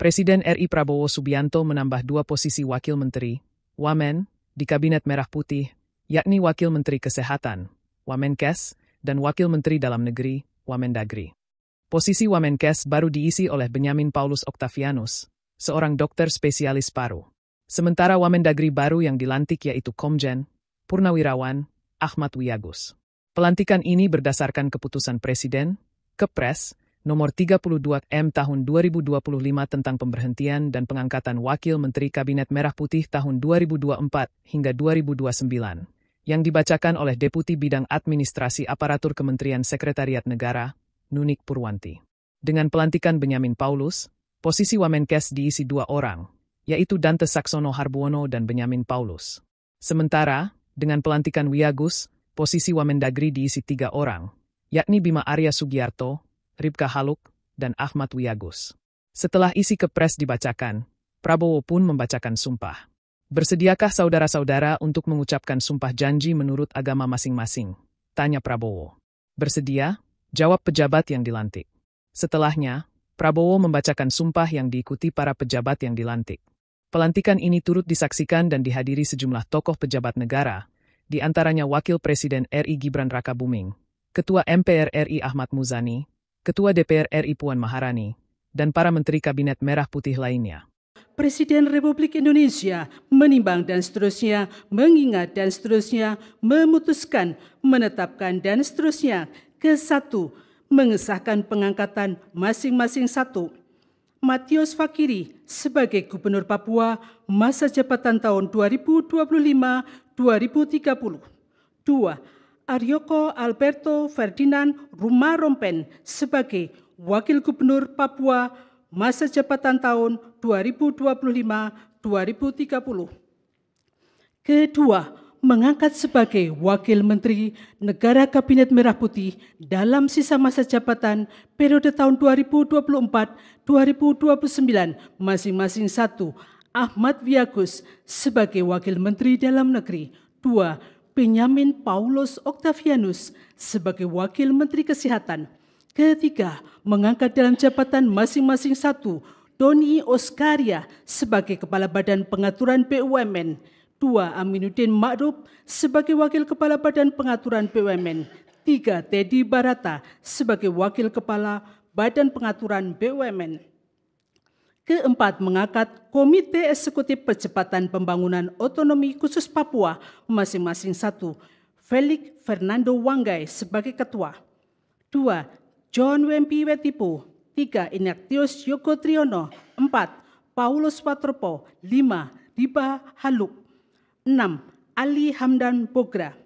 Presiden RI Prabowo Subianto menambah 2 posisi Wakil Menteri, Wamen, di Kabinet Merah Putih, yakni Wakil Menteri Kesehatan, Wamenkes, dan Wakil Menteri Dalam Negeri, Wamendagri. Posisi Wamenkes baru diisi oleh Benyamin Paulus Octavianus, seorang dokter spesialis paru. Sementara Wamendagri baru yang dilantik yaitu Komjen Purnawirawan Ahmad Wiyagus. Pelantikan ini berdasarkan keputusan Presiden, Kepres, Nomor 32 M Tahun 2025 tentang pemberhentian dan pengangkatan Wakil Menteri Kabinet Merah Putih tahun 2024 hingga 2029, yang dibacakan oleh Deputi Bidang Administrasi Aparatur Kementerian Sekretariat Negara, Nunik Purwanti. Dengan pelantikan Benyamin Paulus, posisi Wamenkes diisi 2 orang, yaitu Dante Saksono Harbuono dan Benyamin Paulus. Sementara, dengan pelantikan Wiyagus, posisi Wamendagri diisi 3 orang, yakni Bima Arya Sugiarto, Ripka Haluk, dan Ahmad Wiyagus. Setelah isi Kepres dibacakan, Prabowo pun membacakan sumpah. Bersediakah saudara-saudara untuk mengucapkan sumpah janji menurut agama masing-masing? Tanya Prabowo. Bersedia? Jawab pejabat yang dilantik. Setelahnya, Prabowo membacakan sumpah yang diikuti para pejabat yang dilantik. Pelantikan ini turut disaksikan dan dihadiri sejumlah tokoh pejabat negara, di antaranya Wakil Presiden RI Gibran Rakabuming, Ketua MPR RI Ahmad Muzani, Ketua DPR RI Puan Maharani, dan para Menteri Kabinet Merah Putih lainnya. Presiden Republik Indonesia menimbang dan seterusnya, mengingat dan seterusnya, memutuskan, menetapkan dan seterusnya. Ke-1, mengesahkan pengangkatan masing-masing 1. Matius Fakiri sebagai Gubernur Papua masa jabatan tahun 2025-2030. 2. Aryoko Alberto Ferdinand Rumah-Rompen sebagai Wakil Gubernur Papua masa jabatan tahun 2025-2030. Kedua, mengangkat sebagai Wakil Menteri Negara Kabinet Merah Putih dalam sisa masa jabatan periode tahun 2024-2029 masing-masing 1. Ahmad Wiyagus sebagai Wakil Menteri Dalam Negeri. 2. Benyamin Paulus Octavianus sebagai Wakil Menteri Kesehatan. Ketiga, mengangkat dalam jabatan masing-masing 1. Doni Oskaria sebagai Kepala Badan Pengaturan BUMN. 2. Aminuddin Ma'ruf sebagai Wakil Kepala Badan Pengaturan BUMN. 3. Teddy Barata sebagai Wakil Kepala Badan Pengaturan BUMN. Keempat, mengangkat Komite Eksekutif Percepatan Pembangunan Otonomi Khusus Papua masing-masing 1. Felix Fernando Wanggai sebagai Ketua. 2. John Wempi Wetipo. 3. Ignatius Yoko Triono. 4. Paulus Watropo. 5. Riba Haluk. 6. Ali Hamdan Bogra.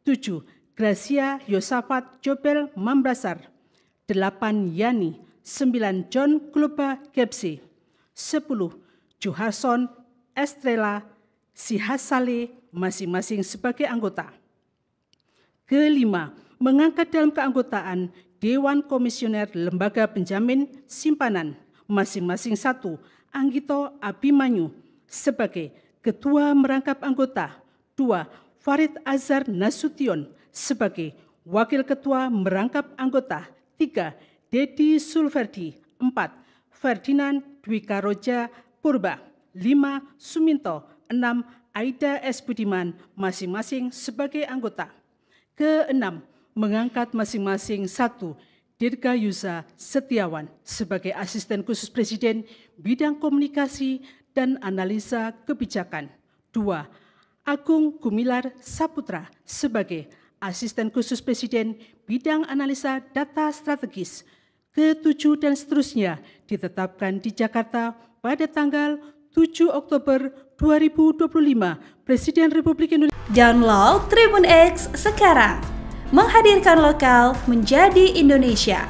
7. Gracia Yosafat Jobel Mambrasar. 8. Yani. 9. John Globa Kepsi. 10. Juharson Estrela Sihasale masing-masing sebagai anggota. Kelima, mengangkat dalam keanggotaan Dewan Komisioner Lembaga Penjamin Simpanan masing-masing 1. Anggito Abimanyu sebagai Ketua Merangkap Anggota. 2. Farid Azhar Nasution sebagai Wakil Ketua Merangkap Anggota. 3. Dedi Sulverdi. 4. Ferdinand Dwika Roja Purba. 5. Suminto. 6. Aida S. Budiman masing-masing sebagai anggota. Keenam, mengangkat masing-masing 1. Dirga Yusa Setiawan sebagai Asisten Khusus Presiden Bidang Komunikasi dan Analisa Kebijakan. 2. Agung Gumilar Saputra sebagai Asisten Khusus Presiden Bidang Analisa Data Strategis. Ke-7 dan seterusnya ditetapkan di Jakarta pada tanggal 7 Oktober 2025. Presiden Republik Indonesia. Download Tribun X sekarang. Menghadirkan lokal menjadi Indonesia.